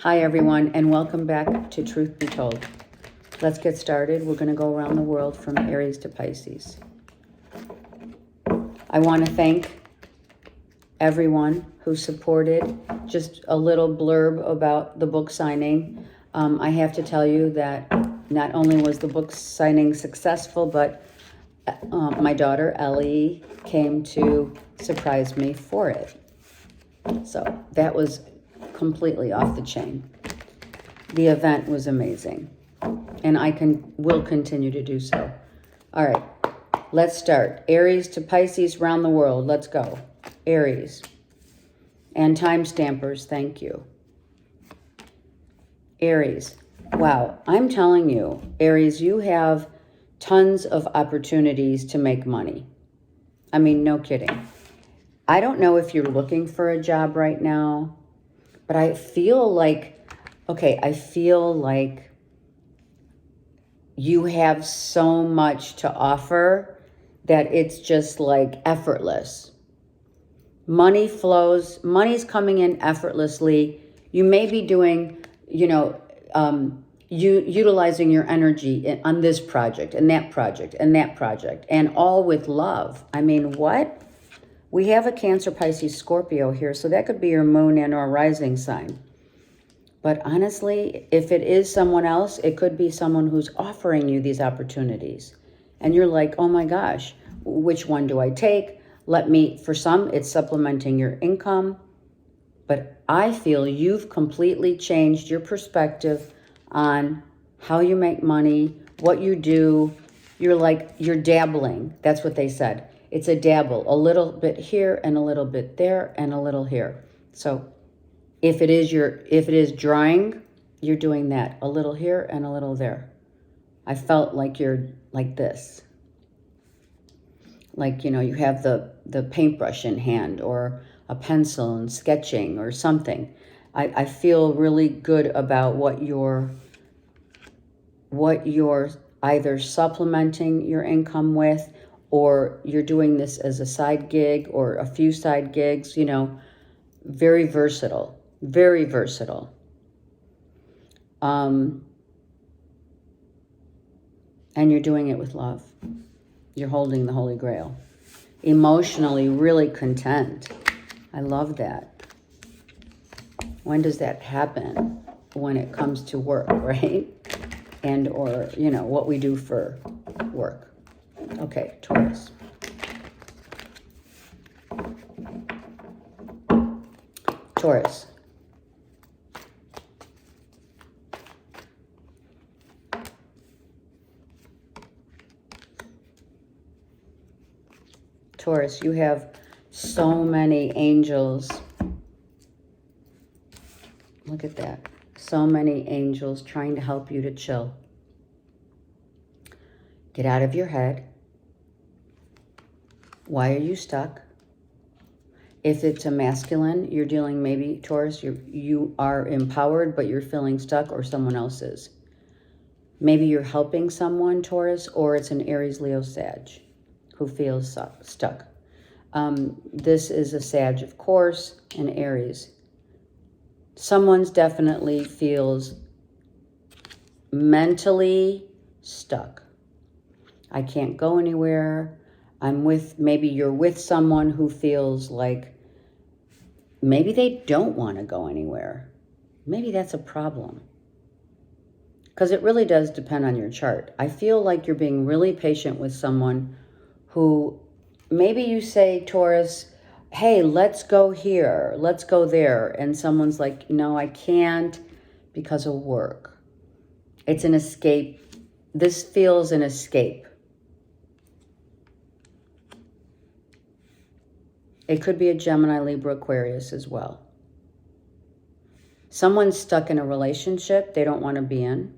Hi, everyone, and welcome back to Truth Be Told. Let's get started. We're going to go around the world from Aries to Pisces. I want to thank everyone who supported. Just a little blurb about the book signing. I have to tell you that not only was the book signing successful, but my daughter Ellie came to surprise me for it. So that was completely off the chain. The event was amazing, and will continue to do so. All right, let's start. Aries to Pisces, round the world. Let's go. Aries. And time stampers, thank you. Aries. Wow, I'm telling you, Aries, you have tons of opportunities to make money. I mean, no kidding. I don't know if you're looking for a job right now, but I feel like you have so much to offer that it's just like effortless. Money flows, money's coming in effortlessly. You may be doing, utilizing your energy on this project and that project and that project, and all with love. I mean, what? We have a Cancer, Pisces, Scorpio here, so that could be your moon and or rising sign. But honestly, if it is someone else, it could be someone who's offering you these opportunities. And you're like, oh my gosh, which one do I take? For some, it's supplementing your income. But I feel you've completely changed your perspective on how you make money, what you do. You're dabbling. That's what they said. It's a dabble, a little bit here and a little bit there and a little here. So if it is drawing, you're doing that, a little here and a little there. I felt like you're like this. Like, you have the paintbrush in hand or a pencil and sketching or something. I feel really good about what you're either supplementing your income with, or you're doing this as a side gig or a few side gigs, very versatile, very versatile. And you're doing it with love. You're holding the Holy Grail. Emotionally really content. I love that. When does that happen? When it comes to work, right? And or, what we do for work. Okay, Taurus. Taurus. Taurus, you have so many angels. Look at that. So many angels trying to help you to chill. Get out of your head. Why are you stuck? If it's a masculine, you're dealing, maybe, Taurus, you are empowered, but you're feeling stuck, or someone else is. Maybe you're helping someone, Taurus, or it's an Aries, Leo, Sag who feels stuck. This is a Sag, of course, and Aries. Someone's definitely feels mentally stuck. I can't go anywhere. Maybe you're with someone who feels like maybe they don't want to go anywhere. Maybe that's a problem. Because it really does depend on your chart. I feel like you're being really patient with someone who, maybe you say, Taurus, hey, let's go here, let's go there. And someone's like, no, I can't because of work. It's an escape. This feels an escape. It could be a Gemini, Libra, Aquarius as well. Someone's stuck in a relationship they don't want to be in.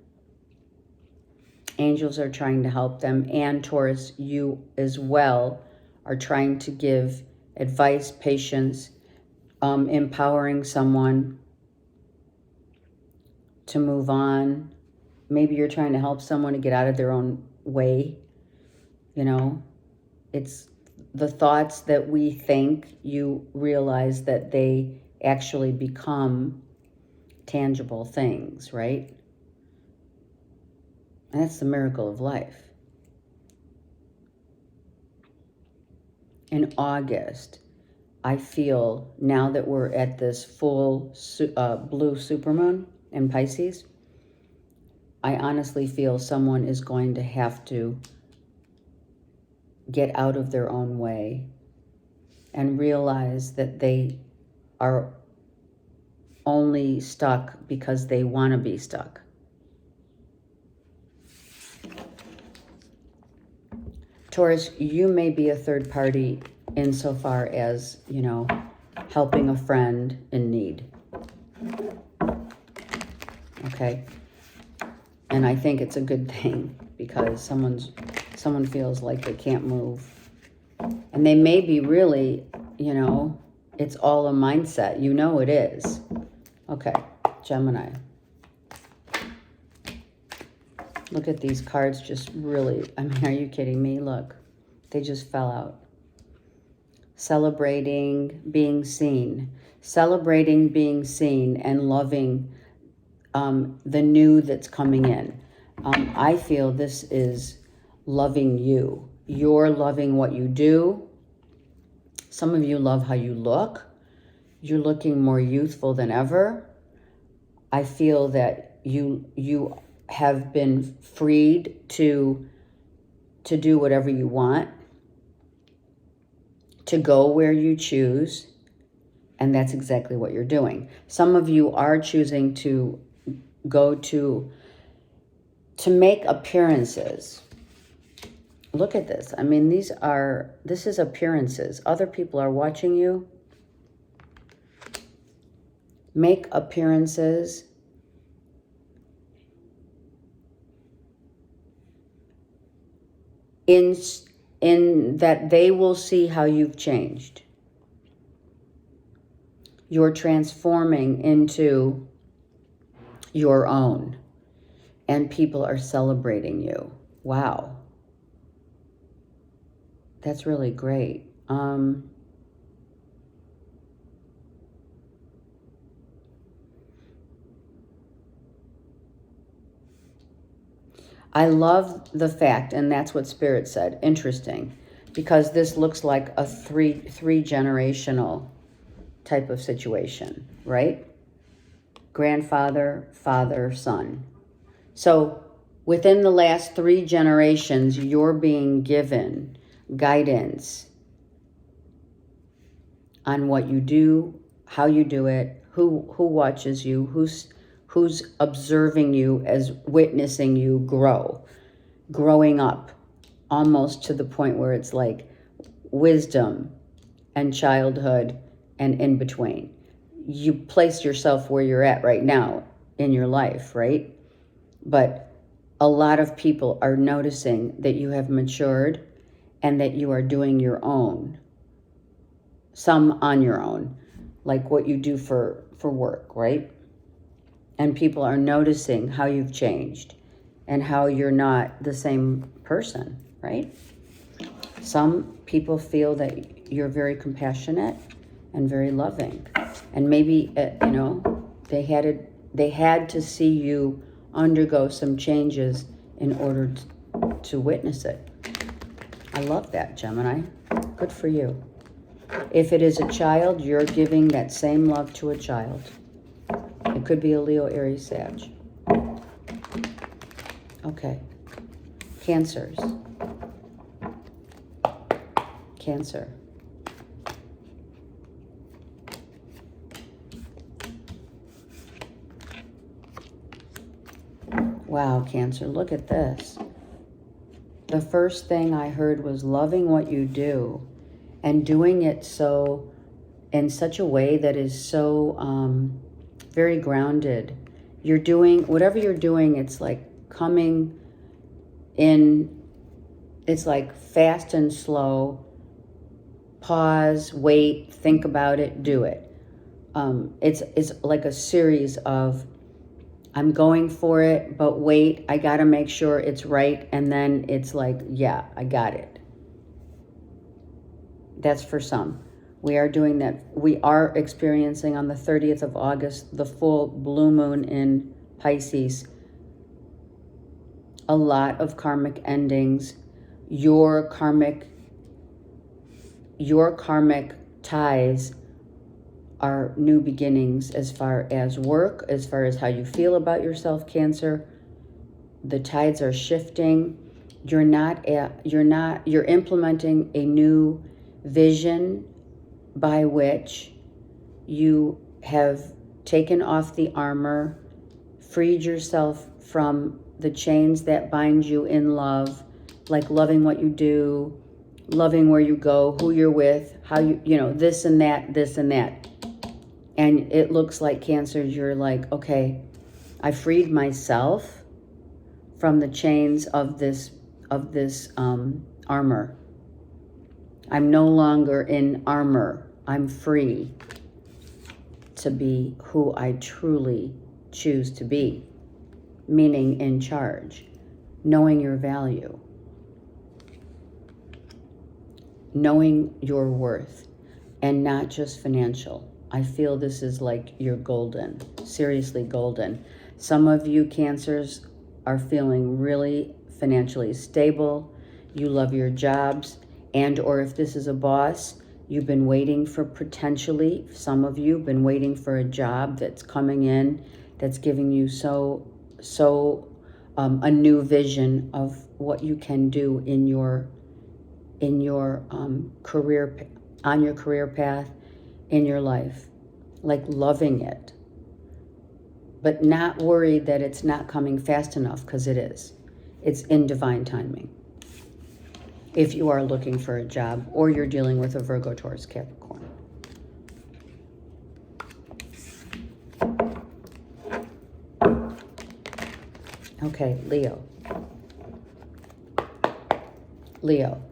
Angels are trying to help them. And Taurus, you as well are trying to give advice, patience, empowering someone to move on. Maybe you're trying to help someone to get out of their own way. It's the thoughts that we think, you realize that they actually become tangible things, right? And that's the miracle of life. In August, I feel, now that we're at this full blue supermoon in Pisces, I honestly feel someone is going to have to get out of their own way and realize that they are only stuck because they want to be stuck. Taurus, you may be a third party insofar as, you know, helping a friend in need. Okay? And I think it's a good thing because someone feels like they can't move. And they may be really, you know, it's all a mindset. You know it is. Okay, Gemini. Look at these cards, just really, I mean, are you kidding me? Look, they just fell out. Celebrating being seen. Celebrating being seen and loving the new that's coming in. I feel this is loving you. You're loving what you do. Some of you love how you look. You're looking more youthful than ever. I feel that you have been freed to do whatever you want, to go where you choose, and that's exactly what you're doing. Some of you are choosing to go to make appearances. Look at this. I mean, this is appearances. Other people are watching you. Make appearances. In that they will see how you've changed. You're transforming into your own. And people are celebrating you. Wow. That's really great. I love the fact, and that's what Spirit said, interesting, because this looks like a three generational type of situation, right? Grandfather, father, son. So within the last 3 generations, you're being given guidance on what you do, how you do it, who watches you, who's observing you as witnessing you growing up, almost to the point where it's like wisdom and childhood and in between. You place yourself where you're at right now in your life, right? But a lot of people are noticing that you have matured and that you are doing your own. Some on your own, like what you do for work, right? And people are noticing how you've changed and how you're not the same person, right? Some people feel that you're very compassionate and very loving. And maybe, you know, they had to see you undergo some changes in order to witness it. I love that, Gemini. Good for you. If it is a child, you're giving that same love to a child. It could be a Leo, Aries, Sag. Okay. Cancers. Cancer. Wow, Cancer, look at this. The first thing I heard was loving what you do and doing it so in such a way that is so very grounded. You're doing, whatever you're doing, it's like coming in, it's like fast and slow. Pause, wait, think about it, do it. It's like a series of, I'm going for it, but wait, I gotta make sure it's right. And then it's like, yeah, I got it. That's for some. We are doing that. We are experiencing on the 30th of August, the full blue moon in Pisces. A lot of karmic endings. Your karmic ties are new beginnings as far as work, as far as how you feel about yourself, Cancer. The tides are shifting. You're implementing a new vision by which you have taken off the armor, freed yourself from the chains that bind you in love, like loving what you do, loving where you go, who you're with, how this and that, this and that. And it looks like, Cancer, you're like, okay, I freed myself from the chains of this armor. I'm no longer in armor. I'm free to be who I truly choose to be, meaning in charge, knowing your value, knowing your worth, and not just financial. I feel this is like you're golden, seriously golden. Some of you Cancers are feeling really financially stable. You love your jobs, and or if this is a boss, you've been waiting for, potentially, some of you have been waiting for a job that's coming in, that's giving you a new vision of what you can do in your career, on your career path, in your life, like loving it, but not worried that it's not coming fast enough, because it is. It's in divine timing. If you are looking for a job or you're dealing with a Virgo, Taurus, Capricorn. Okay, Leo. Leo.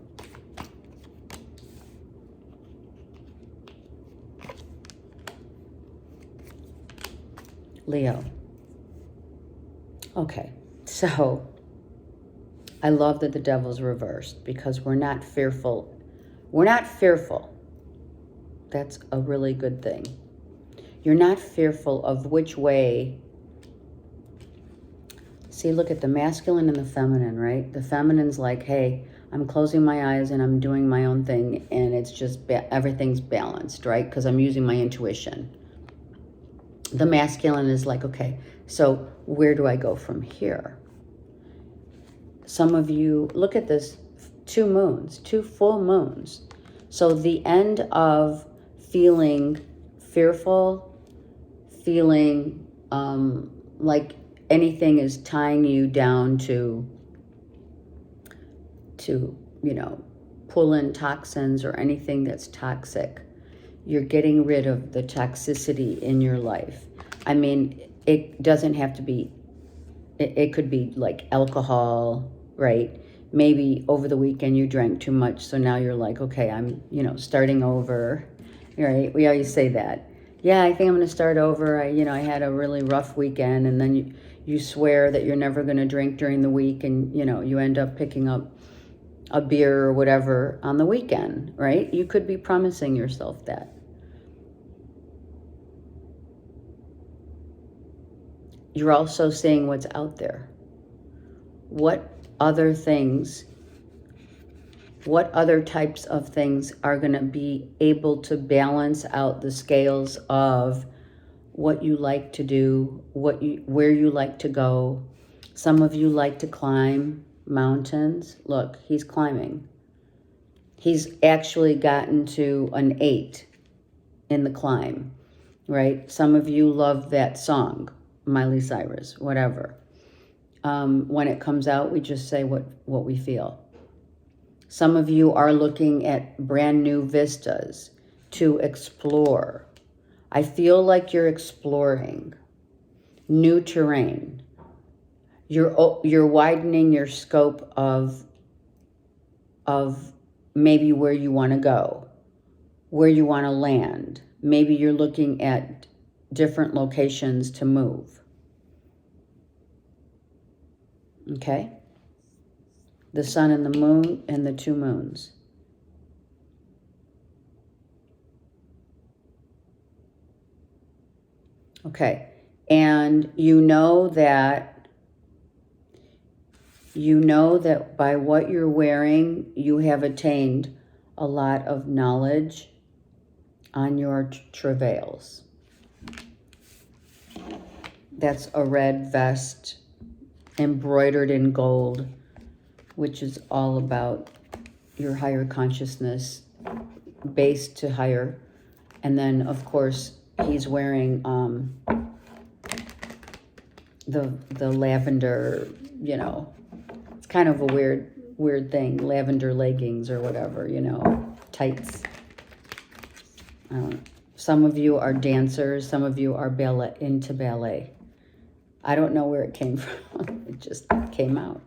Leo. Okay, so I love that the devil's reversed, because we're not fearful. We're not fearful. That's a really good thing. You're not fearful of which way. See, look at the masculine and the feminine, right? The feminine's like, hey, I'm closing my eyes and I'm doing my own thing, and it's just everything's balanced, right? Because I'm using my intuition. The masculine is like, okay, so where do I go from here? Some of you, look at this, 2 moons, 2 full moons. So the end of feeling fearful, feeling like anything is tying you down to pull in toxins or anything that's toxic. You're getting rid of the toxicity in your life. I mean, it doesn't have to be, it could be like alcohol, right? Maybe over the weekend you drank too much, so now you're like, okay, I'm, starting over, right? We always say that. Yeah, I think I'm going to start over. I had a really rough weekend, and then you swear that you're never going to drink during the week, and, you end up picking up a beer or whatever on the weekend, right? You could be promising yourself that. You're also seeing what's out there. What other things, what other types of things are going to be able to balance out the scales of what you like to do, where you like to go. Some of you like to climb mountains. Look, he's climbing. He's actually gotten to an 8 in the climb, right? Some of you love that song, Miley Cyrus, whatever. When it comes out, we just say what we feel. Some of you are looking at brand new vistas to explore. I feel like you're exploring new terrain. You're widening your scope of maybe where you want to go, where you want to land. Maybe you're looking at different locations to move. Okay? The sun and the moon and the 2 moons. Okay. And you know that by what you're wearing, you have attained a lot of knowledge on your travails. That's a red vest embroidered in gold, which is all about your higher consciousness, base to higher. And then, of course, he's wearing the lavender, you know, it's kind of a weird thing, lavender leggings or whatever, you know, tights. I don't know. Some of you are dancers, some of you are into ballet. I don't know where it came from. It just came out.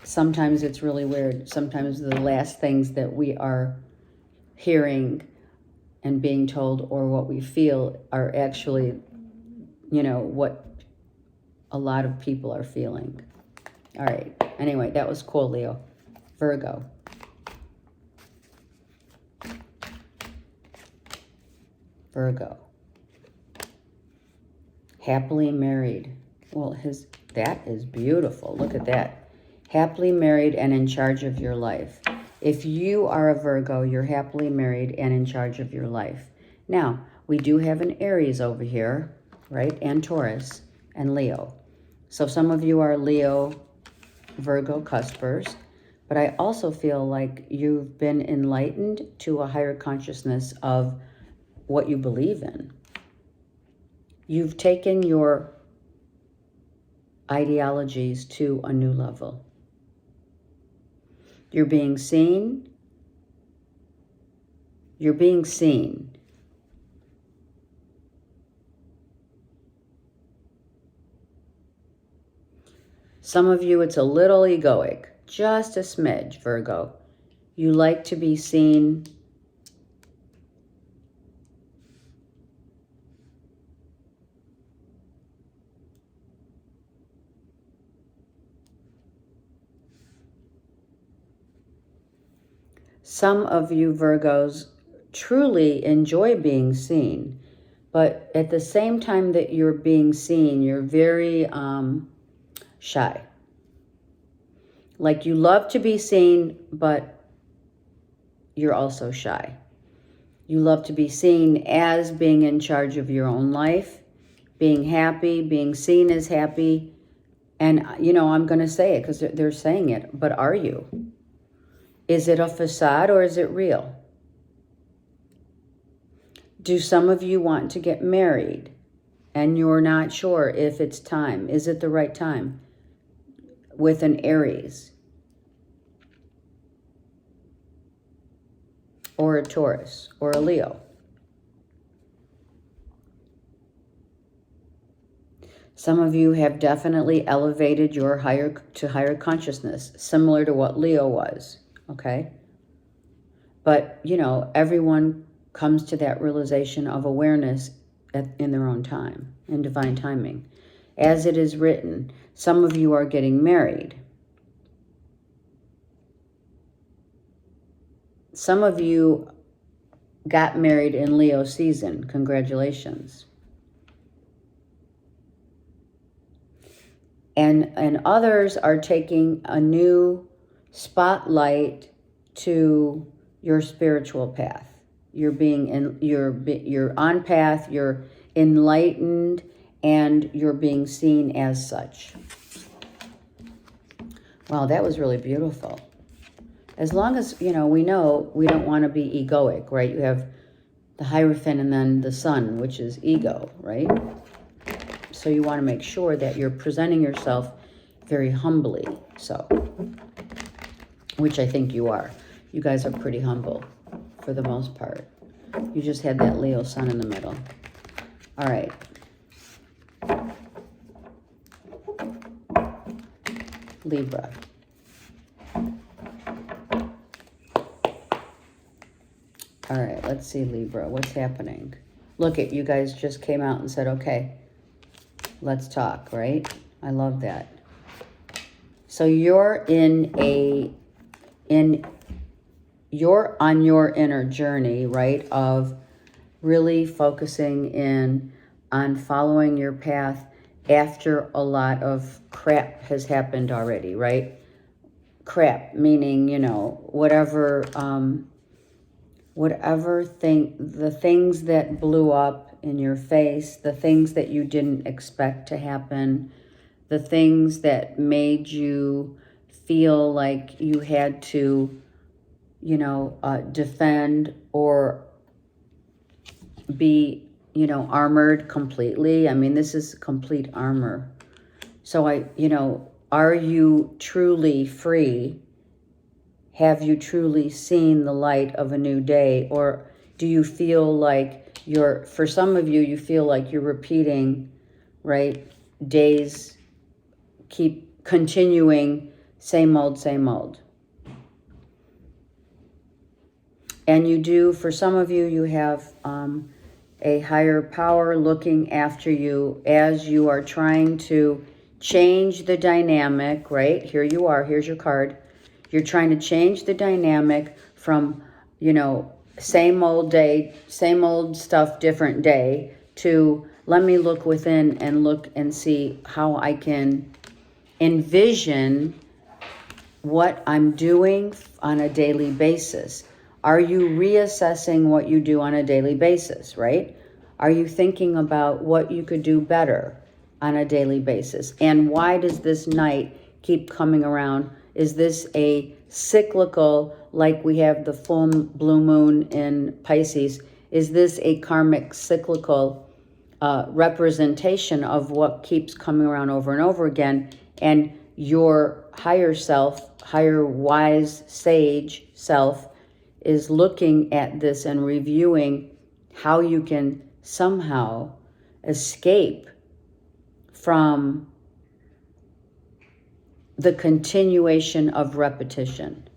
Sometimes it's really weird. Sometimes the last things that we are hearing and being told or what we feel are actually, you know, what a lot of people are feeling. All right. Anyway, that was cool, Leo. Virgo. Virgo. Happily married. Well, that is beautiful. Look at that. Happily married and in charge of your life. If you are a Virgo, you're happily married and in charge of your life. Now, we do have an Aries over here, right? And Taurus and Leo. So some of you are Leo, Virgo cuspers. But I also feel like you've been enlightened to a higher consciousness of what you believe in. You've taken your ideologies to a new level. You're being seen. You're being seen. Some of you, it's a little egoic, just a smidge, Virgo. You like to be seen. Some of you Virgos truly enjoy being seen, but at the same time that you're being seen, you're very shy. Like you love to be seen, but you're also shy. You love to be seen as being in charge of your own life, being happy, being seen as happy. And, you know, I'm going to say it because they're saying it, but are you? Is it a facade or is it real? Do some of you want to get married and you're not sure if it's time? Is it the right time? With an Aries or a Taurus or a Leo. Some of you have definitely elevated your higher consciousness, similar to what Leo was. Okay? But, you know, everyone comes to that realization of awareness in their own time, in divine timing. As it is written, some of you are getting married. Some of you got married in Leo season. Congratulations. And others are taking a new spotlight to your spiritual path. You're on path, you're enlightened, and you're being seen as such. Wow, that was really beautiful. As long as, you know we don't want to be egoic, right? You have the Hierophant and then the Sun, which is ego, right? So you want to make sure that you're presenting yourself very humbly, so, which I think you are. You guys are pretty humble for the most part. You just had that Leo Sun in the middle. All right. Libra. All right, let's see, Libra. What's happening? Look at you guys just came out and said, okay, let's talk, right? I love that. So you're you're on your inner journey, right? Of really focusing in on following your path after a lot of crap has happened already, right? Crap, meaning, you know, whatever the things that blew up in your face, the things that you didn't expect to happen, the things that made you feel like you had to, you know, defend or be, you know, armored completely. I mean, this is complete armor. So you know, are you truly free? Have you truly seen the light of a new day? Or do you feel like for some of you, you feel like you're repeating, right? Days keep continuing, same old, same old. And you do, for some of you, you have a higher power looking after you as you are trying to change the dynamic, right? Here you are, here's your card. You're trying to change the dynamic from, you know, same old day, same old stuff, different day, to let me look within and look and see how I can envision what I'm doing on a daily basis. Are you reassessing what you do on a daily basis, right? Are you thinking about what you could do better on a daily basis? And why does this night keep coming around? Is this a cyclical, like we have the full blue moon in Pisces? Is this a karmic cyclical representation of what keeps coming around over and over again? And your higher self, higher wise sage self, is looking at this and reviewing how you can somehow escape from the continuation of repetition.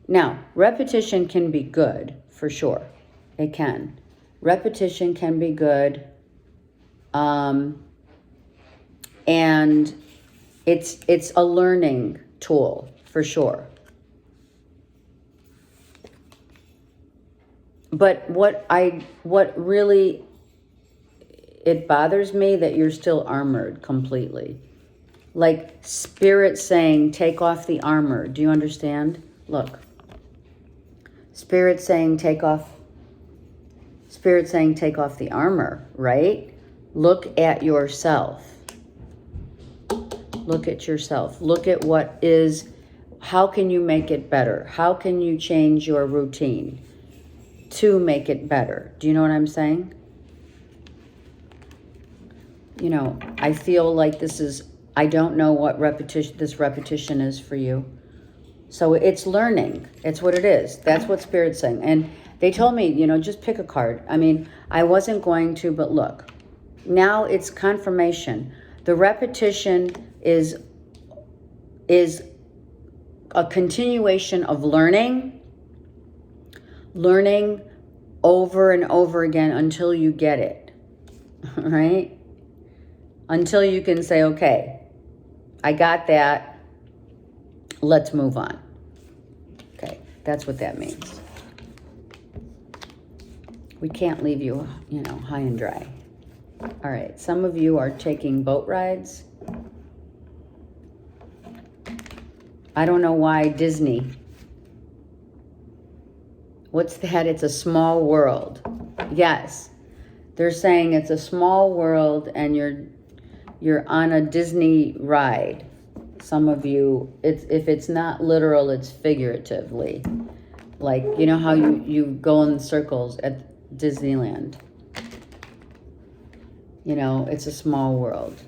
Now, repetition can be good, for sure. It can. Repetition can be good. And it's a learning tool, for sure. But what really, it bothers me that you're still armored completely. Like Spirit saying, take off the armor. Do you understand? Look. Spirit saying, take off the armor, right? Look at yourself. Look at yourself. Look at what is, how can you make it better? How can you change your routine to make it better? Do you know what I'm saying? You know, I feel like I don't know what this repetition is for you. So it's learning. It's what it is. That's what Spirit's saying. And they told me, you know, just pick a card. I mean, I wasn't going to, but look. Now it's confirmation. The repetition is a continuation of learning over and over again until you get it, right? Until you can say, okay, I got that, let's move on. Okay, that's what that means. We can't leave you, you know, high and dry. All right, some of you are taking boat rides. I don't know why Disney. What's that? It's a small world. Yes, they're saying it's a small world and you're on a Disney ride. Some of you, if it's not literal, it's figuratively. Like, you know how you go in circles at Disneyland. You know, it's a small world,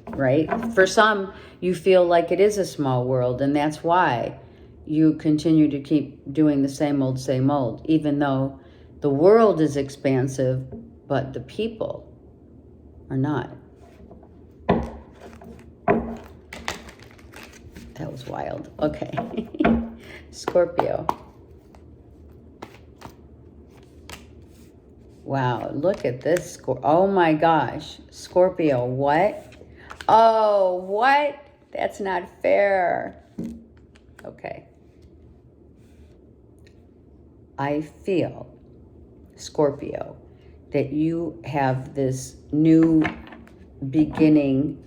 right? For some, you feel like it is a small world, and that's why you continue to keep doing the same old, even though the world is expansive, but the people are not. That was wild. Okay. Scorpio. Wow, look at this. Oh my gosh. Scorpio, what? Oh, what? That's not fair. Okay. I feel, Scorpio, that you have this new beginning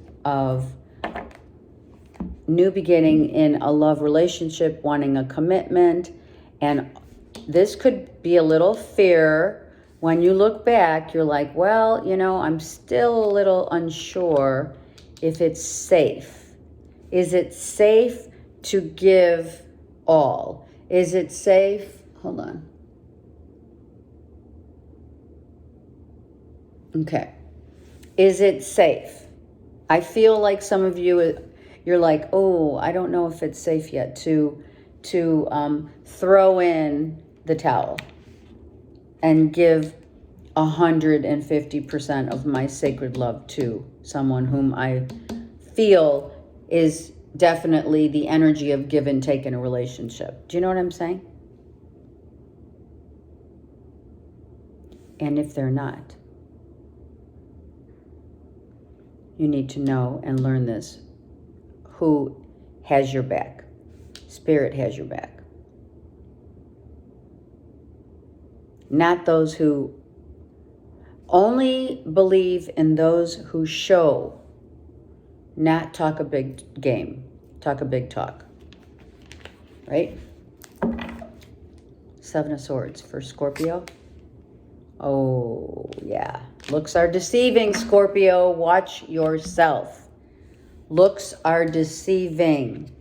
in a love relationship, wanting a commitment. And this could be a little fear. When you look back, you're like, well, I'm still a little unsure if it's safe. Is it safe to give all? Is it safe? Hold on. Okay. Is it safe? I feel like some of you, you're like, oh, I don't know if it's safe yet to throw in the towel and give 150% of my sacred love to someone whom I feel is definitely the energy of give and take in a relationship. Do you know what I'm saying? And if they're not, you need to know and learn this. Who has your back? Spirit has your back. Not those who only believe in those who show, not talk a big game, talk a big talk. Right? Seven of Swords for Scorpio. Oh, yeah. Looks are deceiving, Scorpio. Watch yourself. Looks are deceiving.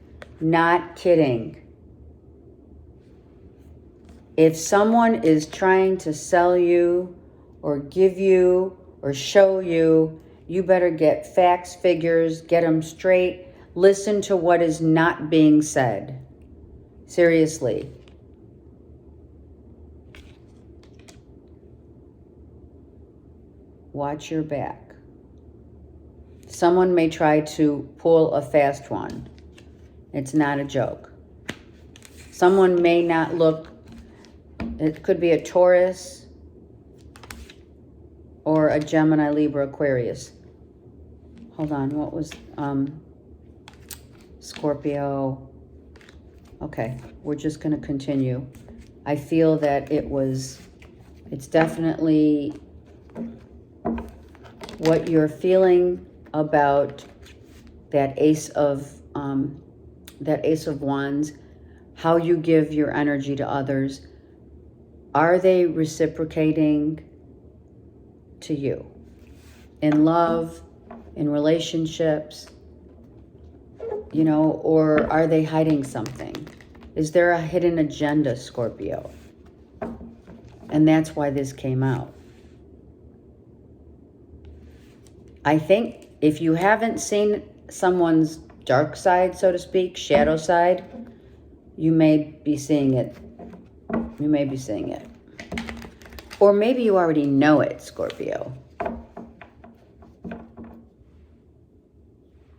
Not kidding. If someone is trying to sell you or give you or show you, you better get facts, figures, get them straight. Listen to what is not being said. Seriously. Watch your back. Someone may try to pull a fast one. It's not a joke. Someone may not look, it could be a Taurus or a Gemini, Libra, Aquarius. Hold on, what was Scorpio? Okay, we're just going to continue. I feel that it's definitely what you're feeling about that Ace of Wands, how you give your energy to others. Are they reciprocating to you in love, in relationships, or are they hiding something? Is there a hidden agenda, Scorpio? And that's why this came out. I think if you haven't seen someone's dark side, so to speak, shadow side, you may be seeing it. You may be seeing it. Or maybe you already know it, Scorpio.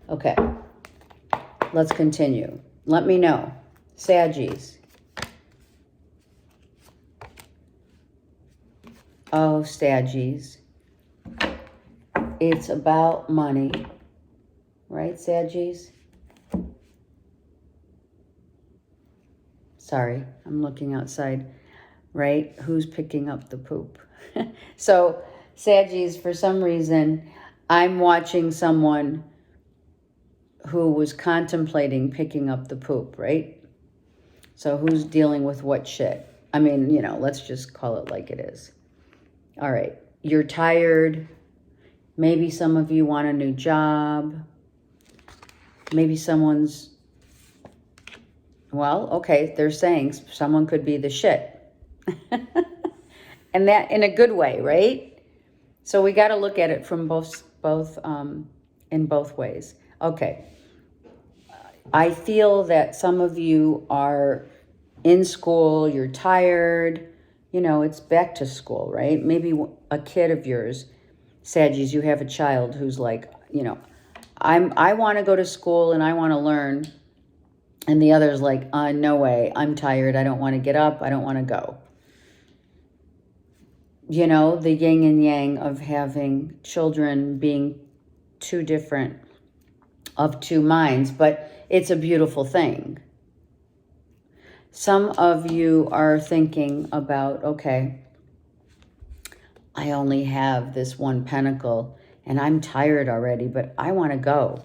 Okay. Let's continue. Let me know. Saggies. Oh, Saggies. It's about money. Right, Saggies? Sorry, I'm looking outside. Right? Who's picking up the poop? So, Saggies, for some reason, I'm watching someone who was contemplating picking up the poop, right? So who's dealing with what shit? I mean, let's just call it like it is. All right. You're tired. Maybe some of you want a new job. Maybe someone's, well, okay, they're saying someone could be the shit. And that in a good way, right? So we got to look at it from both in both ways. Okay. I feel that some of you are in school, you're tired, it's back to school, right? Maybe a kid of yours, Saggies, you have a child who's like, I want to go to school and I want to learn. And the other's like, no way, I'm tired, I don't want to get up, I don't want to go. The yin and yang of having children being two different, of two minds, but it's a beautiful thing. Some of you are thinking about, okay, I only have this one pentacle and I'm tired already, but I want to go.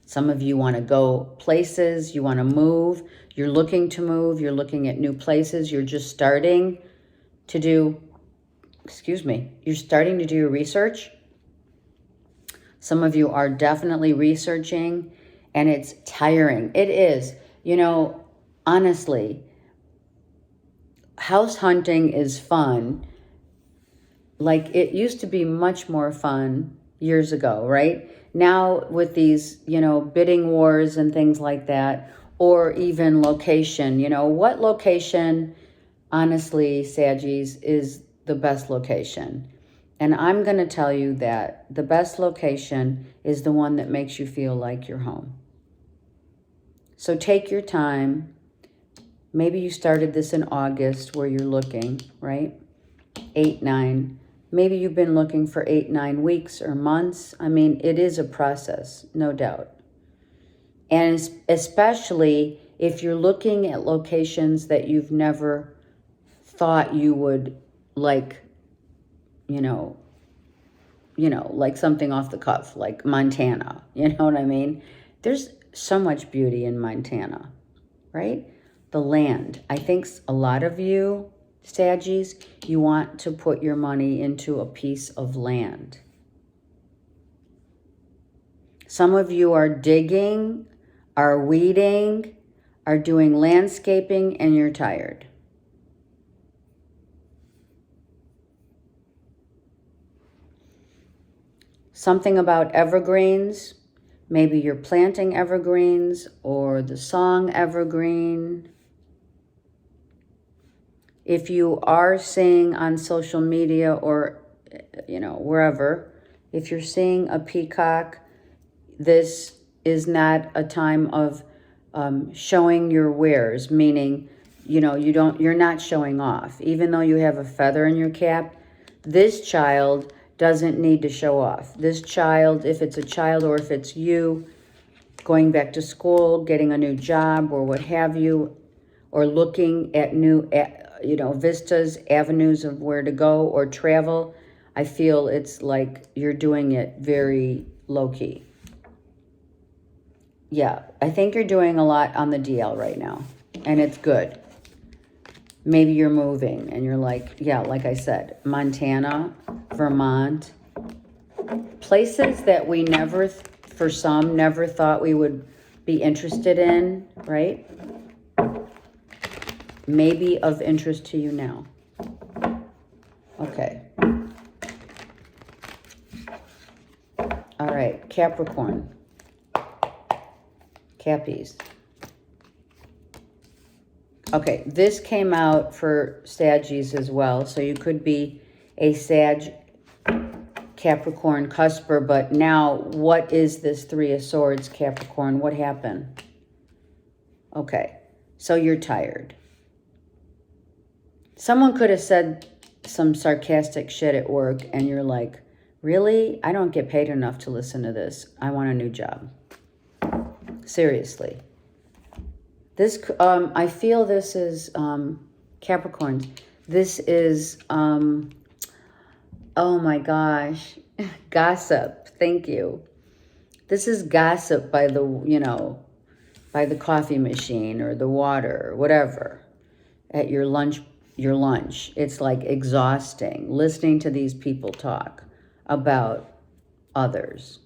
Some of you want to go places, you want to move, you're looking to move, you're looking at new places, you're just starting to do, you're starting to do your research. Some of you are definitely researching and it's tiring. It is. You know, honestly, house hunting is fun. Like it used to be much more fun years ago, right? Now with these, you know, bidding wars and things like that, or even location, you know, what location, honestly, Saggies, is the best location? And I'm going to tell you that the best location is the one that makes you feel like you're home. So take your time. Maybe you started this in August where you're looking, right? 8, 9. Maybe you've been looking for 8, 9 weeks or months. I mean, it is a process, no doubt. And especially if you're looking at locations that you've never thought you would like, like something off the cuff, like Montana. You know what I mean? There's so much beauty in Montana, right? The land. I think a lot of you, Saggies, you want to put your money into a piece of land. Some of you are digging, are weeding, are doing landscaping, and you're tired. Something about evergreens. Maybe you're planting evergreens or the song evergreen. If you are seeing on social media or, wherever, if you're seeing a peacock, this is not a time of showing your wares, meaning, you're not showing off. Even though you have a feather in your cap, this child doesn't need to show off. This child, if it's a child or if it's you, going back to school, getting a new job or what have you, or looking at new, vistas, avenues of where to go or travel, I feel it's like you're doing it very low-key. Yeah, I think you're doing a lot on the DL right now, and it's good. Maybe you're moving, and you're like, yeah, like I said, Montana, Vermont, places that we never, for some, never thought we would be interested in, right? Maybe of interest to you now. Okay. All right, Capricorn. Cappies. Okay, this came out for Saggies as well, so you could be a Sag Capricorn cusper, but now what is this Three of Swords Capricorn? What happened? Okay, so you're tired. Someone could have said some sarcastic shit at work and you're like, really? I don't get paid enough to listen to this. I want a new job. Seriously. This, I feel this is, Capricorns. This is, oh my gosh, gossip. Thank you. This is gossip by the, by the coffee machine or the water or whatever at your lunch. It's like exhausting listening to these people talk about others.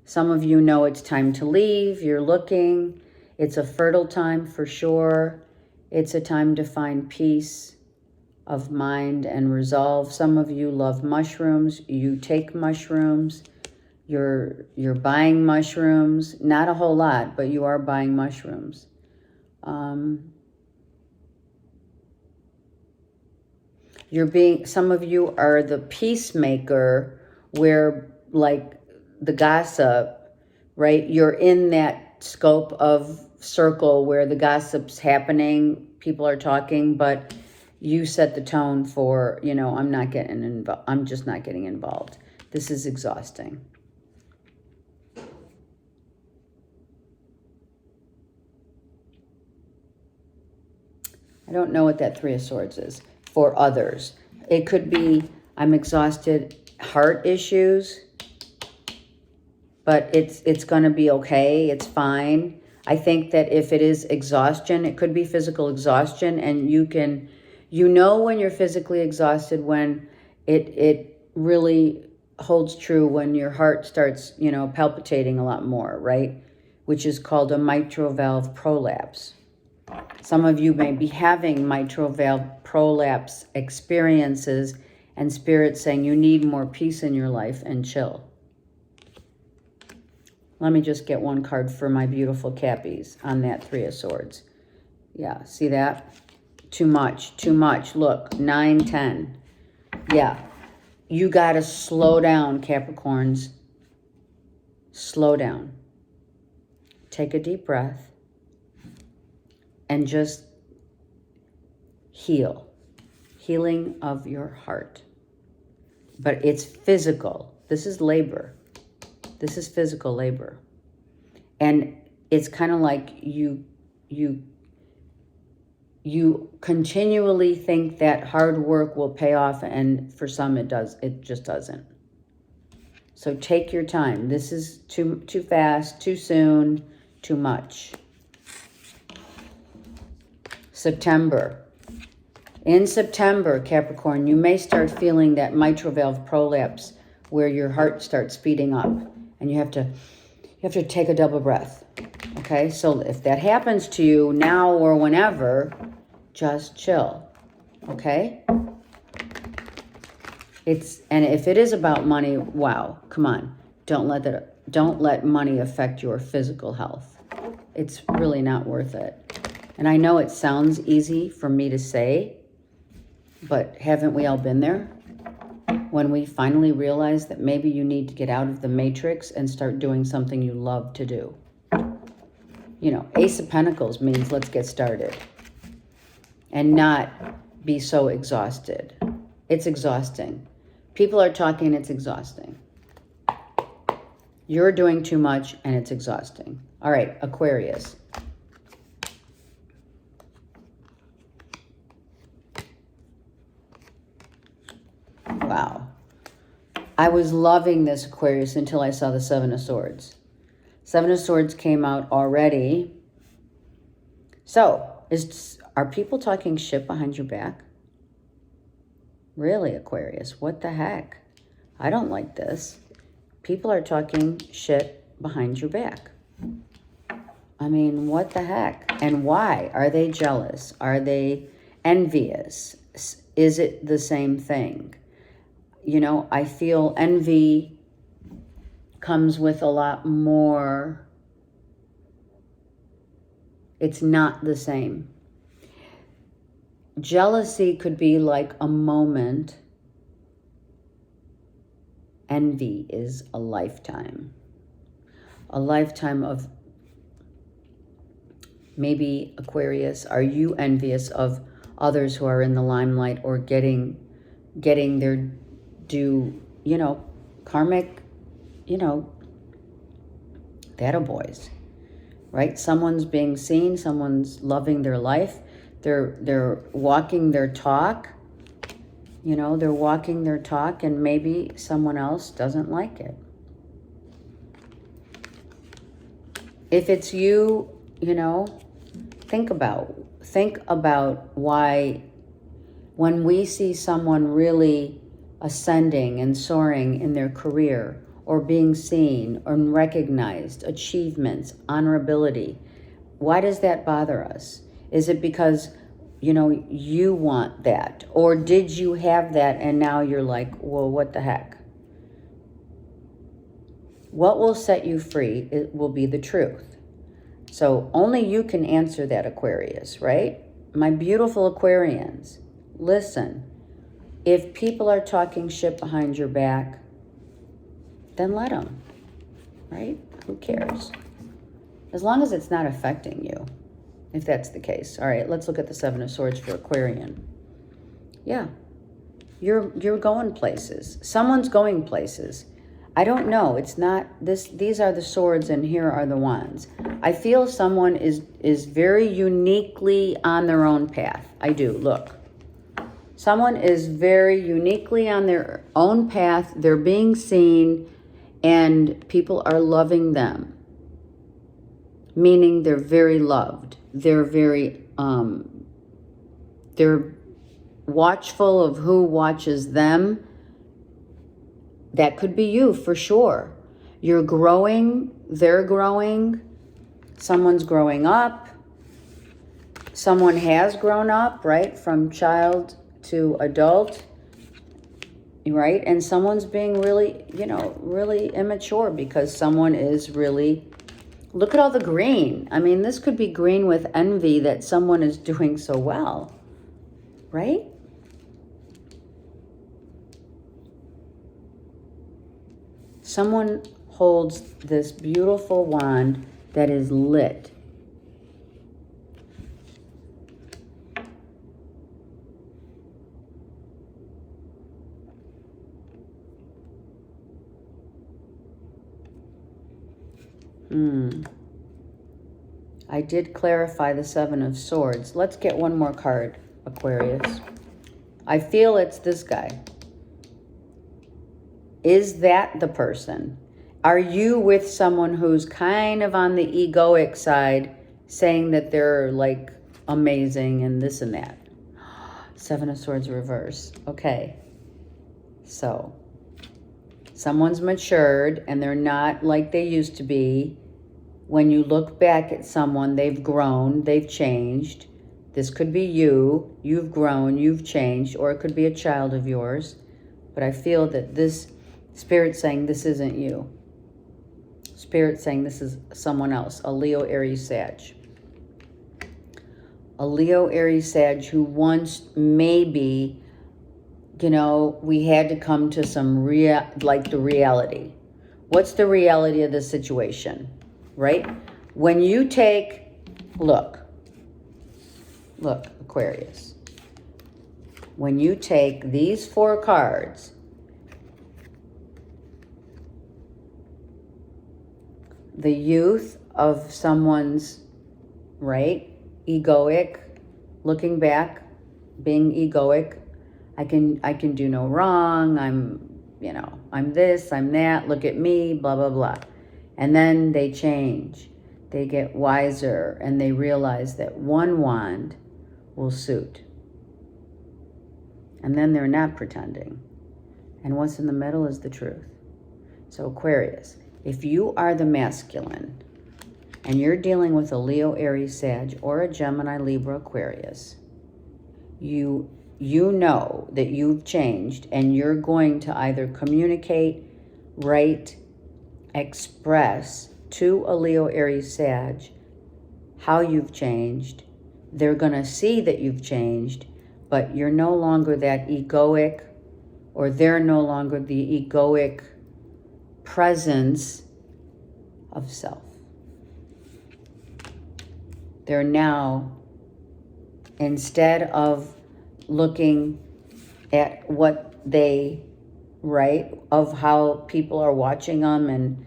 Some of you know it's time to leave. You're looking. It's a fertile time for sure. It's a time to find peace of mind and resolve. Some of you love mushrooms. You take mushrooms. You're buying mushrooms. Not a whole lot, but you are buying mushrooms. Some of you are the peacemaker where, like, the gossip, right? You're in that scope of circle where the gossip's happening, people are talking, but you set the tone for, I'm not getting involved. I'm just not getting involved. This is exhausting. I don't know what that Three of Swords is for others. It could be, I'm exhausted, heart issues, but it's going to be okay. It's fine. I think that if it is exhaustion, it could be physical exhaustion, and you know when you're physically exhausted when it really holds true when your heart starts, palpitating a lot more, right? Which is called a mitral valve prolapse. Some of you may be having mitral valve prolapse experiences and spirit saying you need more peace in your life and chill. Let me just get one card for my beautiful Cappies on that Three of Swords. Yeah, see that? Too much, too much. Look, 9, 10. Yeah, you got to slow down, Capricorns. Slow down. Take a deep breath and just heal. Healing of your heart. But it's physical. This is labor. This is physical labor. And it's kind of like you continually think that hard work will pay off, and for some it just doesn't. So take your time. This is too fast, too soon, too much. September. In September, Capricorn, you may start feeling that mitral valve prolapse where your heart starts speeding up, and you have to take a double breath. Okay? So if that happens to you now or whenever, just chill. Okay? And if it is about money, wow, come on. Don't let money affect your physical health. It's really not worth it. And I know it sounds easy for me to say, but haven't we all been there? When we finally realize that maybe you need to get out of the matrix and start doing something you love to do. Ace of Pentacles means let's get started and not be so exhausted. It's exhausting. People are talking, it's exhausting. You're doing too much and it's exhausting. All right, Aquarius. Wow. I was loving this, Aquarius, until I saw the Seven of Swords. Seven of Swords came out already. So, are people talking shit behind your back? Really, Aquarius? What the heck? I don't like this. People are talking shit behind your back. I mean, what the heck? And why? Are they jealous? Are they envious? Is it the same thing? I feel envy comes with a lot more. It's not the same. Jealousy could be like a moment. Envy is a lifetime. A lifetime of, maybe, Aquarius, are you envious of others who are in the limelight or getting their due, karmic, that boys, right? Someone's being seen, someone's loving their life, they're walking their talk, they're walking their talk, and maybe someone else doesn't like it. If it's you, think about why when we see someone really ascending and soaring in their career, or being seen or recognized, achievements, honorability, why does that bother us? Is it because, you want that? Or did you have that and now you're like, well, what the heck? What will set you free, it will be the truth. So only you can answer that, Aquarius, right? My beautiful Aquarians, listen. If people are talking shit behind your back, then let them, right? Who cares? As long as it's not affecting you, if that's the case. All right, let's look at the Seven of Swords for Aquarian. Yeah, you're going places. Someone's going places. I don't know. It's not this. These are the swords and here are the wands. I feel someone is very uniquely on their own path. I do. Look. Someone is very uniquely on their own path. They're being seen and people are loving them. Meaning they're very loved. They're very, they're watchful of who watches them. That could be you for sure. You're growing, they're growing, someone's growing up, someone has grown up, right? From child to adult, right? And someone's being really, you know, really immature because someone is really, look at all the green. I mean, this could be green with envy that someone is doing so well, right? Someone holds this beautiful wand that is lit. I did clarify the Seven of Swords. Let's get one more card, Aquarius. I feel it's this guy. Is that the person? Are you with someone who's kind of on the egoic side, saying that they're like amazing and this and that? Seven of Swords reverse. Okay. So, someone's matured and they're not like they used to be. When you look back at someone, they've grown, they've changed. This could be you. You've grown, you've changed, or it could be a child of yours. But I feel that this Spirit's saying this isn't you. Spirit's saying this is someone else, a Leo, Aries, Sag. A Leo, Aries, Sag who once maybe, you know, we had to come to some the reality. What's the reality of the situation, right? When you take, look, Aquarius. When you take these 4 cards, the youth of someone's, right, egoic, looking back, being egoic, I can do no wrong, I'm this, I'm that, look at me, blah, blah, blah. And then they change. They get wiser and they realize that one wand will suit. And then they're not pretending. And what's in the middle is the truth. So Aquarius, if you are the masculine and you're dealing with a Leo, Aries, Sag, or a Gemini, Libra, Aquarius, you know that you've changed and you're going to either communicate, write, express to a Leo, Aries, Sag how you've changed. They're going to see that you've changed, but you're no longer that egoic, or they're no longer the egoic presence of self. They're now, instead of looking at what they, right, of how people are watching them and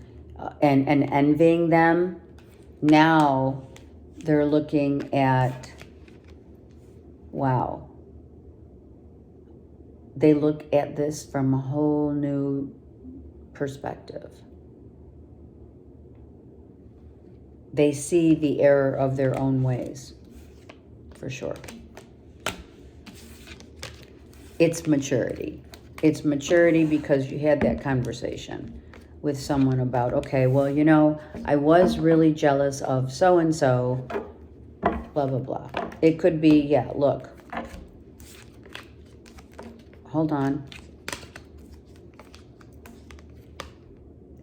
envying them, now they're looking at, wow, they look at this from a whole new perspective. They see the error of their own ways, for sure. It's maturity. It's maturity because you had that conversation with someone about, okay, well, you know, I was really jealous of so-and-so, blah, blah, blah. It could be, yeah, look. Hold on.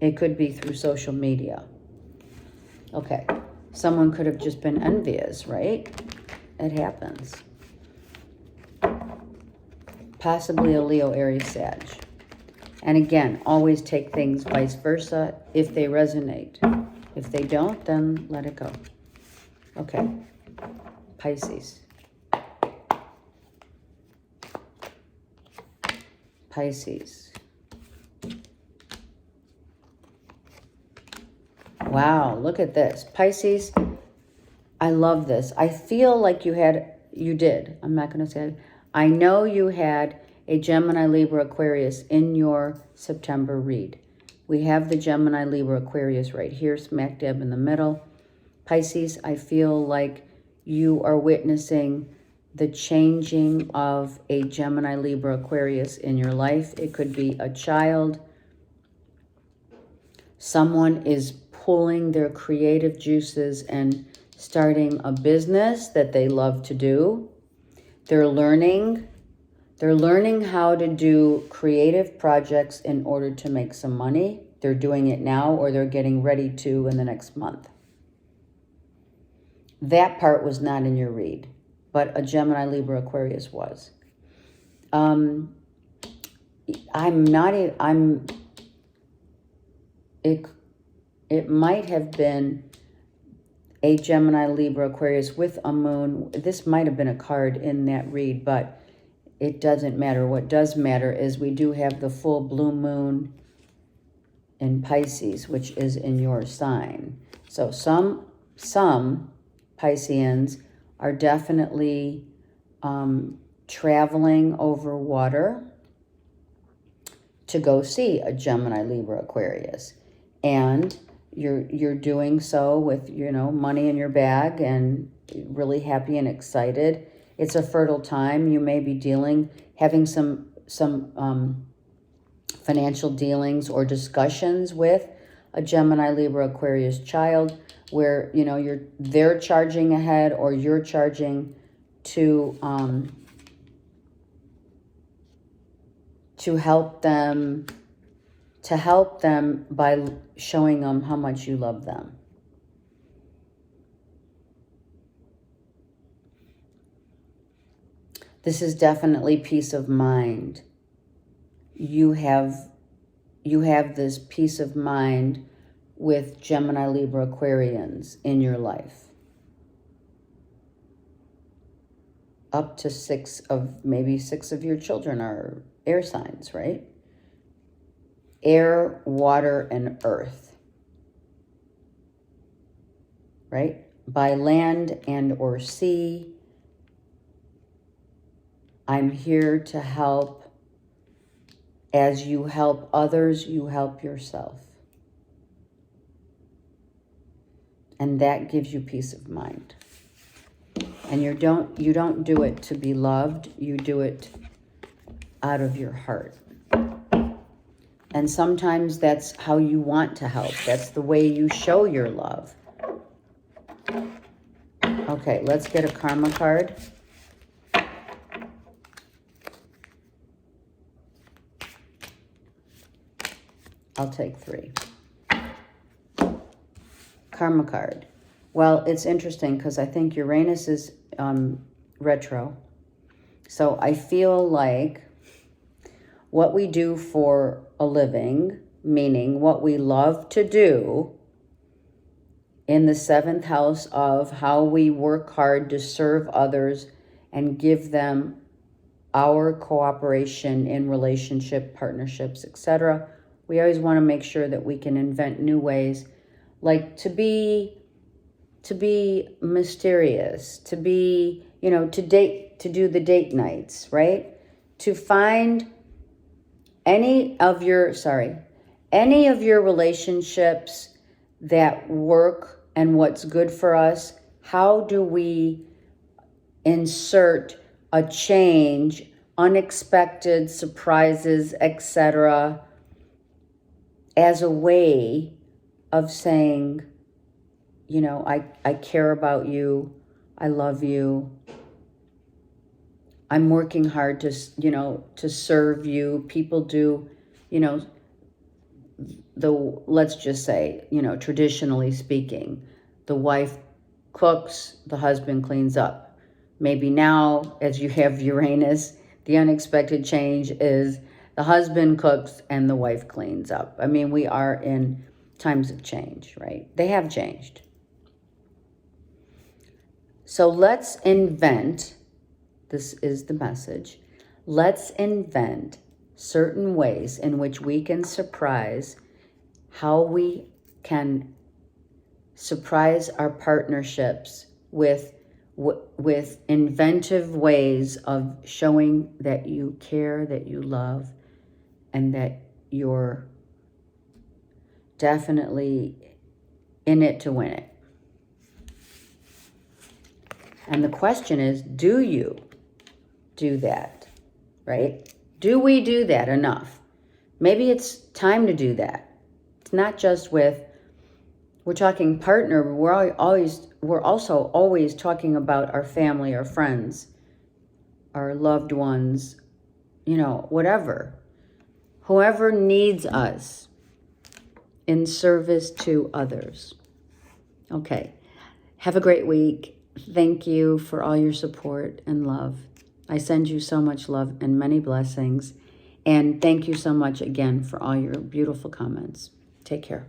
It could be through social media. Okay. Someone could have just been envious, right? It happens. Possibly a Leo, Aries, Sag. And again, always take things vice versa if they resonate. If they don't, then let it go. Okay. Pisces. Pisces. Wow, look at this. Pisces, I love this. I feel like you did. I'm not going to say it. I know you had a Gemini, Libra, Aquarius in your September read. We have the Gemini, Libra, Aquarius right here, smack dab in the middle. Pisces, I feel like you are witnessing the changing of a Gemini, Libra, Aquarius in your life. It could be a child. Someone is pulling their creative juices and starting a business that they love to do. They're learning how to do creative projects in order to make some money. They're doing it now, or they're getting ready to in the next month. That part was not in your read, but a Gemini, Libra, Aquarius was. It might have been a Gemini, Libra, Aquarius with a moon. This might have been a card in that read, but it doesn't matter. What does matter is we do have the full blue moon in Pisces, which is in your sign. So some Pisceans are definitely traveling over water to go see a Gemini, Libra, Aquarius. And you're doing so with, money in your bag and really happy and excited. It's a fertile time. You may be having some financial dealings or discussions with a Gemini, Libra, Aquarius child where, they're charging ahead or you're charging to help them by showing them how much you love them. This is definitely peace of mind. You have this peace of mind with Gemini, Libra, Aquarians in your life. Up to maybe six of your children are air signs, right? Air, water, and earth, right? By land and or sea, I'm here to help. As you help others, you help yourself. And that gives you peace of mind. And you don't do it to be loved, you do it out of your heart. And sometimes that's how you want to help. That's the way you show your love. Okay, let's get a karma card. I'll take 3. Karma card. Well, it's interesting because I think Uranus is retro. So I feel like what we do for a living, meaning what we love to do, in the 7th house of how we work hard to serve others and give them our cooperation in relationship, partnerships, etc. We always want to make sure that we can invent new ways, like to be mysterious, to be, to date, to do the date nights, right? To find any of your relationships that work and what's good for us. How do we insert a change, unexpected surprises, etc., as a way of saying, I care about you, I love you, I'm working hard to serve you. People do, let's just say, traditionally speaking, the wife cooks, the husband cleans up. Maybe now, as you have Uranus, the unexpected change is the husband cooks and the wife cleans up. I mean, we are in times of change, right? They have changed. So let's invent, this is the message, let's invent certain ways in which we can surprise, how we can surprise our partnerships with with inventive ways of showing that you care, that you love, and that you're definitely in it to win it. And the question is, do you do that, right? Do we do that enough? Maybe it's time to do that. It's not just with, we're talking partner, we're also always talking about our family, our friends, our loved ones, you know, whatever. Whoever needs us in service to others. Okay. Have a great week. Thank you for all your support and love. I send you so much love and many blessings. And thank you so much again for all your beautiful comments. Take care.